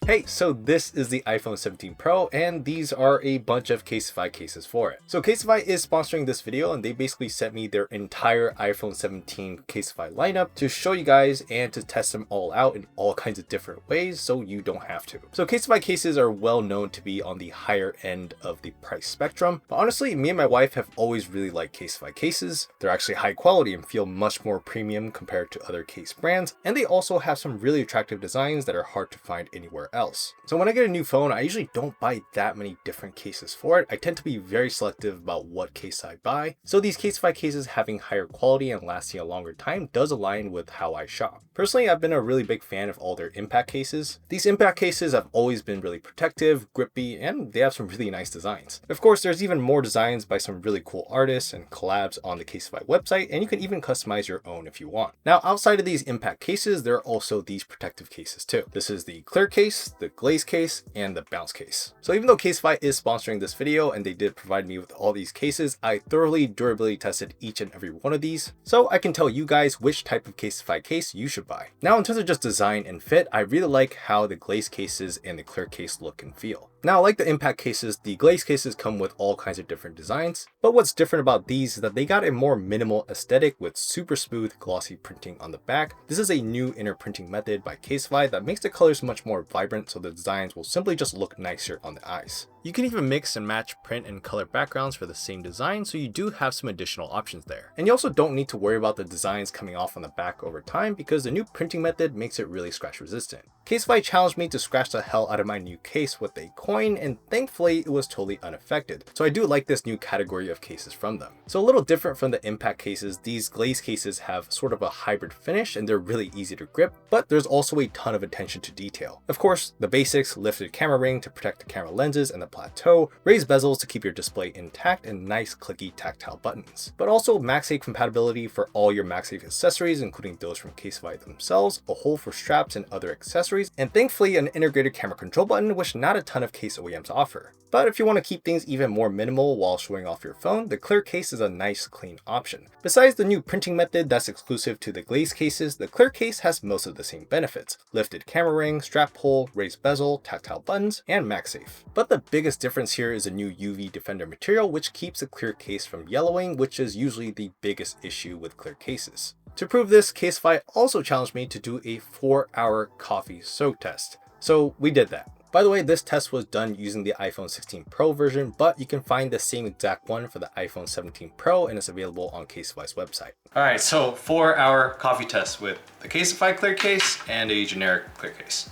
Hey, so this is the iPhone 17 Pro, and these are a bunch of CASETiFY cases for it. So CASETiFY is sponsoring this video, and they basically sent me their entire iPhone 17 CASETiFY lineup to show you guys and to test them all out in all kinds of different ways so you don't have to. So CASETiFY cases are well known to be on the higher end of the price spectrum, but honestly, me and my wife have always really liked CASETiFY cases. They're actually high quality and feel much more premium compared to other case brands, and they also have some really attractive designs that are hard to find anywhere else. So when I get a new phone, I usually don't buy that many different cases for it. I tend to be very selective about what case I buy. So these CASETiFY cases having higher quality and lasting a longer time does align with how I shop. Personally, I've been a really big fan of all their impact cases. These impact cases have always been really protective, grippy, and they have some really nice designs. Of course, there's even more designs by some really cool artists and collabs on the CASETiFY website, and you can even customize your own if you want. Now, outside of these impact cases, there are also these protective cases too. This is the clear case, the Glaze Case, and the bounce case. So even though CASETiFY is sponsoring this video and they did provide me with all these cases, I thoroughly durability tested each and every one of these, so I can tell you guys which type of CASETiFY case you should buy. Now, in terms of just design and fit, I really like how the Glaze cases and the clear case look and feel. Now, like the impact cases, the Glaze cases come with all kinds of different designs, but what's different about these is that they got a more minimal aesthetic with super smooth glossy printing on the back. This is a new inner printing method by CASETiFY that makes the colors much more vibrant, so the designs will simply just look nicer on the eyes. You can even mix and match print and color backgrounds for the same design, so you do have some additional options there. And you also don't need to worry about the designs coming off on the back over time because the new printing method makes it really scratch resistant. CASETiFY challenged me to scratch the hell out of my new case with a coin, and thankfully it was totally unaffected. So I do like this new category of cases from them. So a little different from the impact cases, these Glaze cases have sort of a hybrid finish and they're really easy to grip, but there's also a ton of attention to detail. Of course, the basics: lifted camera ring to protect the camera lenses and the plateau, raised bezels to keep your display intact, and nice clicky tactile buttons. But also MagSafe compatibility for all your MagSafe accessories, including those from CASETiFY themselves, a hole for straps and other accessories, and thankfully an integrated camera control button, which not a ton of case OEMs offer. But if you want to keep things even more minimal while showing off your phone, the clear case is a nice clean option. Besides the new printing method that's exclusive to the Glaze cases, the clear case has most of the same benefits: lifted camera ring, strap hole, raised bezel, tactile buttons, and MagSafe. But the biggest difference here is a new UV Defender material, which keeps the clear case from yellowing, which is usually the biggest issue with clear cases. To prove this, CASETiFY also challenged me to do a 4-hour coffee soak test. So we did that. By the way, this test was done using the iPhone 16 Pro version, but you can find the same exact one for the iPhone 17 Pro, and it's available on CASETiFY's website. All right, so 4-hour coffee test with the CASETiFY clear case and a generic clear case.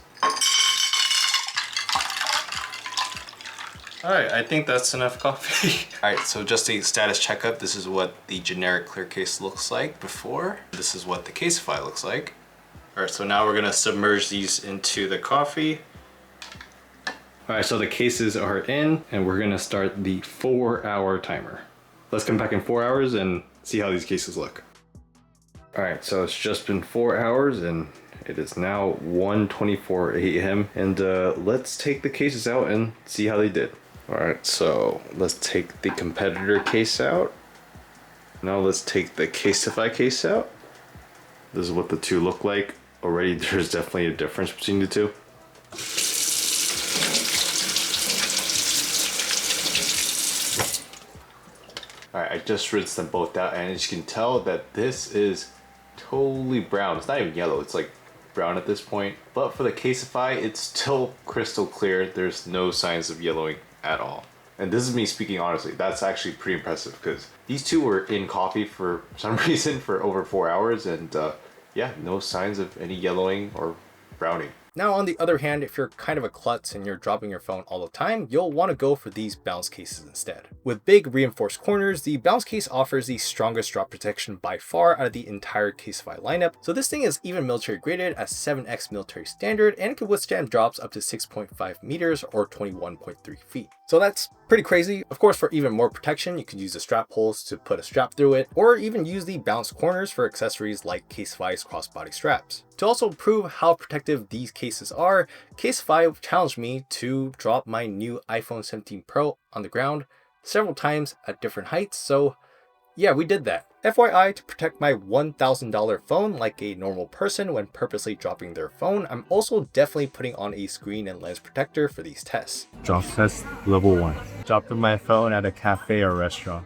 All right, I think that's enough coffee. All right, so just a status checkup. This is what the generic clear case looks like before. This is what the CASETiFY looks like. All right, so now we're gonna submerge these into the coffee. All right, so the cases are in and we're gonna start the 4-hour timer. Let's come back in 4 hours and see how these cases look. All right, so it's just been 4 hours and it is now 1:24 a.m. and let's take the cases out and see how they did. All right, so let's take the competitor case out. Now let's take the CASETiFY case out. This is what the two look like. Already there's definitely a difference between the two. All right, I just rinsed them both out, and as you can tell that this is totally brown. It's not even yellow, it's like brown at this point. But for the CASETiFY, it's still crystal clear. There's no signs of yellowing at all. And this is me speaking honestly. That's actually pretty impressive because these two were in coffee for some reason for over 4 hours, and yeah, no signs of any yellowing or browning. Now, on the other hand, if you're kind of a klutz and you're dropping your phone all the time, you'll want to go for these bounce cases instead. With big reinforced corners, the bounce case offers the strongest drop protection by far out of the entire CASETiFY lineup. So this thing is even military graded at 7x military standard, and it can withstand drops up to 6.5 meters or 21.3 feet. So that's pretty crazy. Of course, for even more protection, you could use the strap holes to put a strap through it, or even use the bounce corners for accessories like CASETiFY's crossbody straps. To also prove how protective these cases are, CASETiFY challenged me to drop my new iPhone 17 Pro on the ground several times at different heights, so Yeah, we did that. FYI, to protect my $1,000 phone like a normal person when purposely dropping their phone, I'm also definitely putting on a screen and lens protector for these tests. Drop test level 1. Dropped my phone at a cafe or restaurant.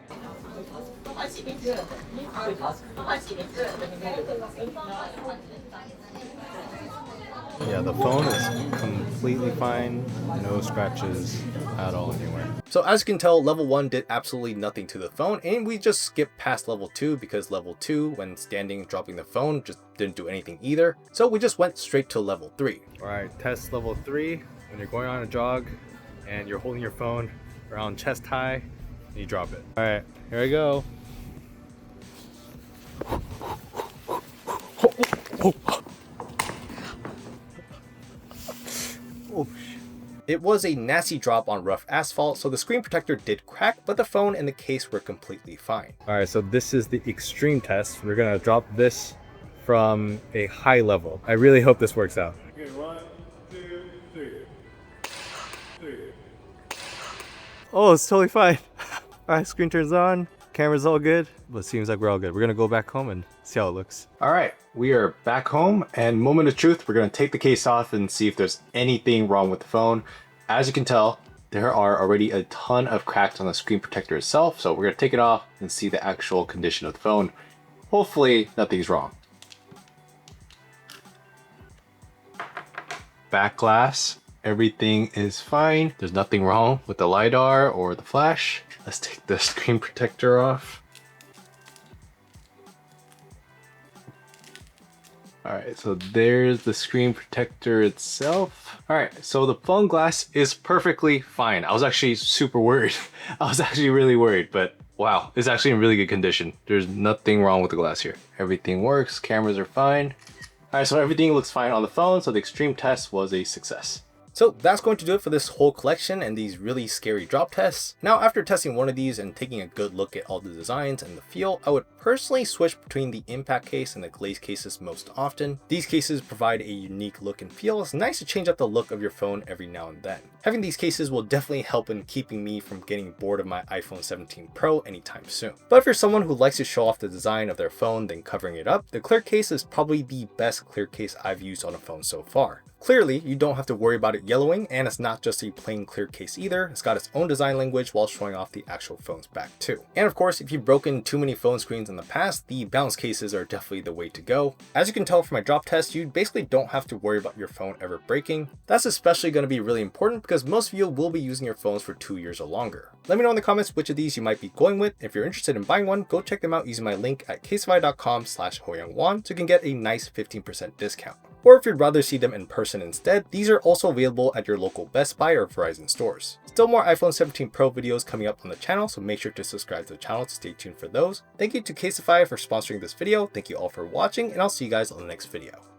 Yeah, the phone is completely fine. No scratches at all anywhere. So as you can tell, level 1 did absolutely nothing to the phone, and we just skipped past level 2 because level 2, when standing and dropping the phone, just didn't do anything either. So we just went straight to level 3. Alright, test level 3. When you're going on a jog and you're holding your phone around chest high, and you drop it. Alright, here we go. It was a nasty drop on rough asphalt, so the screen protector did crack, but the phone and the case were completely fine. Alright, so this is the extreme test. We're gonna drop this from a high level. I really hope this works out. Okay, 1, 2, 3. Oh, it's totally fine. Alright, screen turns on, camera's all good, but it seems like we're all good. We're gonna go back home and see how it looks. All right, we are back home, and moment of truth, we're gonna take the case off and see if there's anything wrong with the phone. As you can tell, there are already a ton of cracks on the screen protector itself, so we're gonna take it off and see the actual condition of the phone. Hopefully nothing's wrong. Back glass, everything is fine. There's nothing wrong with the LiDAR or the flash. Let's take the screen protector off. Alright, so there's the screen protector itself. Alright, so the phone glass is perfectly fine. I was actually super worried. I was actually really worried, but wow, it's actually in really good condition. There's nothing wrong with the glass here. Everything works, cameras are fine. Alright, so everything looks fine on the phone, so the extreme test was a success. So that's going to do it for this whole collection and these really scary drop tests. Now, after testing one of these and taking a good look at all the designs and the feel, I would personally switch between the impact case and the glaze cases most often. These cases provide a unique look and feel. It's nice to change up the look of your phone every now and then. Having these cases will definitely help in keeping me from getting bored of my iPhone 17 Pro anytime soon. But if you're someone who likes to show off the design of their phone then covering it up, the clear case is probably the best clear case I've used on a phone so far. Clearly, you don't have to worry about it yellowing, and it's not just a plain clear case either. It's got its own design language while showing off the actual phone's back too. And of course, if you've broken too many phone screens in the past, the bounce cases are definitely the way to go. As you can tell from my drop test, you basically don't have to worry about your phone ever breaking. That's especially going to be really important because most of you will be using your phones for 2 years or longer. Let me know in the comments which of these you might be going with. If you're interested in buying one, go check them out using my link at CASETiFY.com/HoYoungWon to can get a nice 15% discount. Or if you'd rather see them in person instead, these are also available at your local Best Buy or Verizon stores. Still more iPhone 17 Pro videos coming up on the channel, so make sure to subscribe to the channel to stay tuned for those. Thank you to CASETiFY for sponsoring this video. Thank you all for watching, and I'll see you guys on the next video.